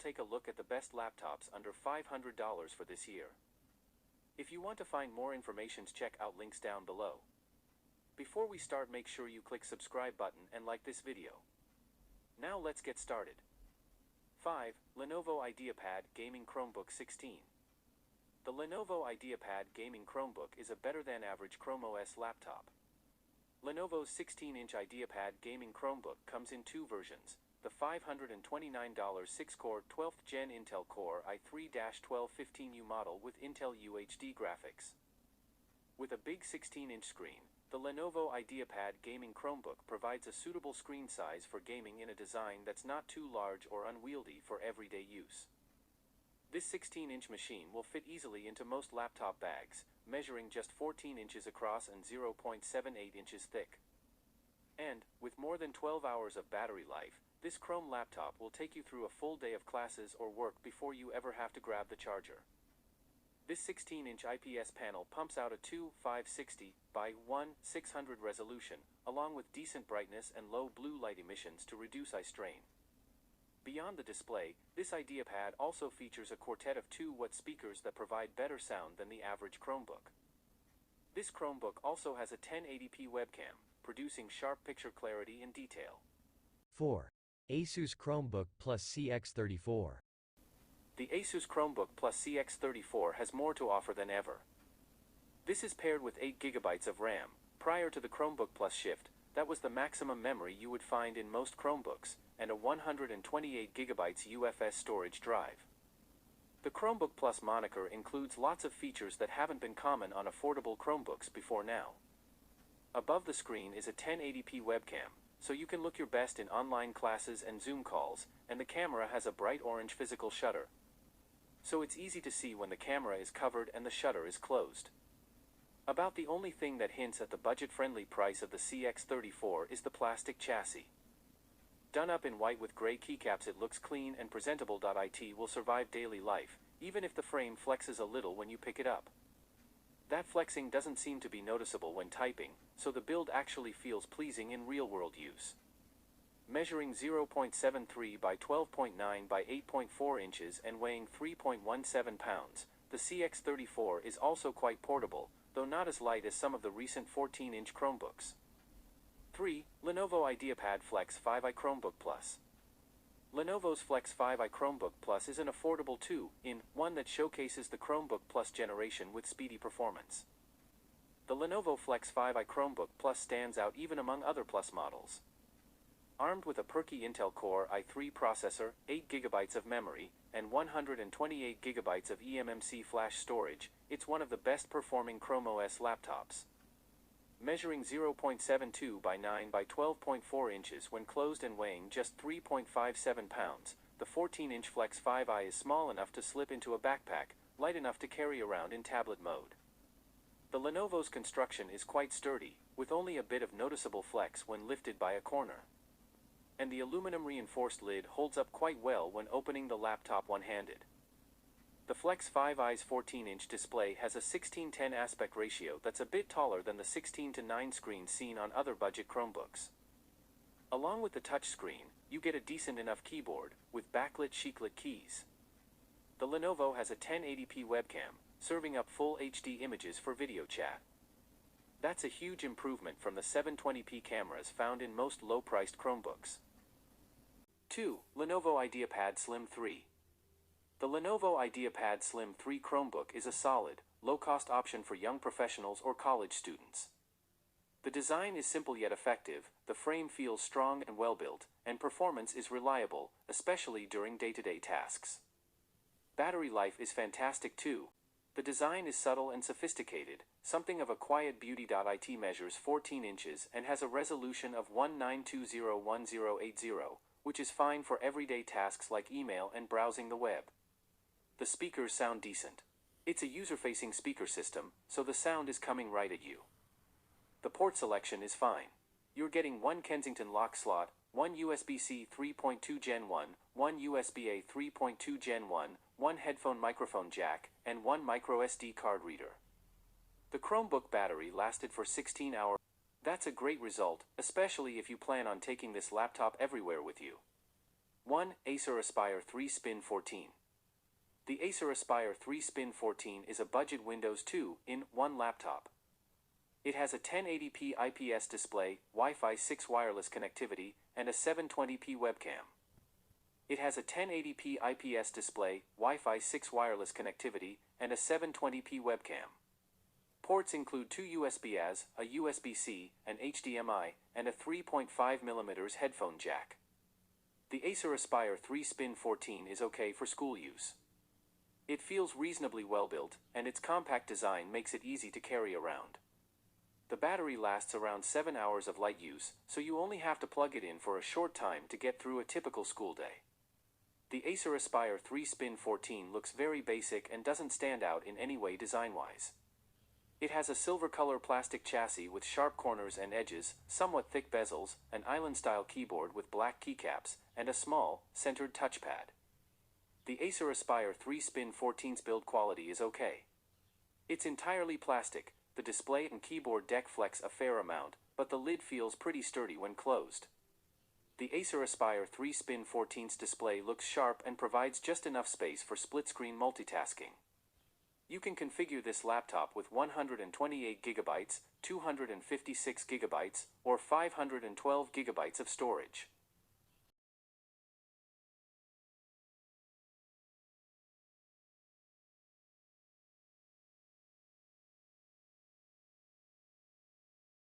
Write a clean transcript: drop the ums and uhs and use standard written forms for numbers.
take a look at the best laptops under $500 for this year. If you want to find more information, check out links down below. Before we start, make sure you click subscribe button and like this video. Now let's get started. 5. Lenovo IdeaPad Gaming Chromebook 16. The Lenovo IdeaPad Gaming Chromebook is a better-than-average Chrome OS laptop. Lenovo's 16-inch IdeaPad Gaming Chromebook comes in two versions: the $529 6-core 12th Gen Intel Core i3-1215U model with Intel UHD graphics. With a big 16-inch screen, the Lenovo IdeaPad Gaming Chromebook provides a suitable screen size for gaming in a design that's not too large or unwieldy for everyday use. This 16-inch machine will fit easily into most laptop bags, measuring just 14 inches across and 0.78 inches thick. And, with more than 12 hours of battery life, this Chrome laptop will take you through a full day of classes or work before you ever have to grab the charger. This 16-inch IPS panel pumps out a 2560 by 1600 resolution, along with decent brightness and low blue light emissions to reduce eye strain. Beyond the display, this IdeaPad also features a quartet of 2-watt speakers that provide better sound than the average Chromebook. This Chromebook also has a 1080p webcam, producing sharp picture clarity and detail. 4. Asus Chromebook Plus CX34. The Asus Chromebook Plus CX34 has more to offer than ever. This is paired with 8GB of RAM. Prior to the Chromebook Plus shift, that was the maximum memory you would find in most Chromebooks, and a 128GB UFS storage drive. The Chromebook Plus moniker includes lots of features that haven't been common on affordable Chromebooks before now. Above the screen is a 1080p webcam, so you can look your best in online classes and Zoom calls, and the camera has a bright orange physical shutter, so it's easy to see when the camera is covered and the shutter is closed. About the only thing that hints at the budget-friendly price of the CX34 is the plastic chassis. Done up in white with gray keycaps, it looks clean and presentable. It will survive daily life, even if the frame flexes a little when you pick it up. That flexing doesn't seem to be noticeable when typing, so the build actually feels pleasing in real-world use. Measuring 0.73 by 12.9 by 8.4 inches and weighing 3.17 pounds, the CX34 is also quite portable, though not as light as some of the recent 14-inch Chromebooks. 3. Lenovo IdeaPad Flex 5i Chromebook Plus. Lenovo's Flex 5i Chromebook Plus is an affordable 2-in-1 that showcases the Chromebook Plus generation with speedy performance. The Lenovo Flex 5i Chromebook Plus stands out even among other Plus models. Armed with a perky Intel Core i3 processor, 8GB of memory, and 128GB of eMMC flash storage, it's one of the best performing Chrome OS laptops. Measuring 0.72 by 9 by 12.4 inches when closed and weighing just 3.57 pounds, the 14-inch Flex 5i is small enough to slip into a backpack, light enough to carry around in tablet mode. The Lenovo's construction is quite sturdy, with only a bit of noticeable flex when lifted by a corner. And the aluminum-reinforced lid holds up quite well when opening the laptop one-handed. The Flex 5i's 14-inch display has a 16:10 aspect ratio that's a bit taller than the 16:9 screen seen on other budget Chromebooks. Along with the touchscreen, you get a decent enough keyboard, with backlit chiclet keys. The Lenovo has a 1080p webcam, serving up full HD images for video chat. That's a huge improvement from the 720p cameras found in most low-priced Chromebooks. 2. Lenovo IdeaPad Slim 3. The Lenovo IdeaPad Slim 3 Chromebook is a solid, low-cost option for young professionals or college students. The design is simple yet effective, the frame feels strong and well-built, and performance is reliable, especially during day-to-day tasks. Battery life is fantastic too. The design is subtle and sophisticated, something of a quiet beauty. It measures 14 inches and has a resolution of 1920x1080, which is fine for everyday tasks like email and browsing the web. The speakers sound decent. It's a user-facing speaker system, so the sound is coming right at you. The port selection is fine. You're getting one Kensington lock slot, one USB-C 3.2 Gen 1, one USB-A 3.2 Gen 1, one headphone microphone jack, and one microSD card reader. The Chromebook battery lasted for 16 hours. That's a great result, especially if you plan on taking this laptop everywhere with you. 1. Acer Aspire 3 Spin 14. The Acer Aspire 3 Spin 14 is a budget Windows 2-in-1 laptop. It has a 1080p IPS display, Wi-Fi 6 wireless connectivity, and a 720p webcam. It has a 1080p IPS display, Wi-Fi 6 wireless connectivity, and a 720p webcam. Ports include two USB-As, a USB-C, an HDMI, and a 3.5mm headphone jack. The Acer Aspire 3 Spin 14 is okay for school use. It feels reasonably well built, and its compact design makes it easy to carry around. The battery lasts around 7 hours of light use, so you only have to plug it in for a short time to get through a typical school day. The Acer Aspire 3 Spin 14 looks very basic and doesn't stand out in any way design-wise. It has a silver-color plastic chassis with sharp corners and edges, somewhat thick bezels, an island-style keyboard with black keycaps, and a small, centered touchpad. The Acer Aspire 3 Spin 14's build quality is okay. It's entirely plastic, the display and keyboard deck flex a fair amount, but the lid feels pretty sturdy when closed. The Acer Aspire 3 Spin 14's display looks sharp and provides just enough space for split-screen multitasking. You can configure this laptop with 128GB, 256GB, or 512GB of storage.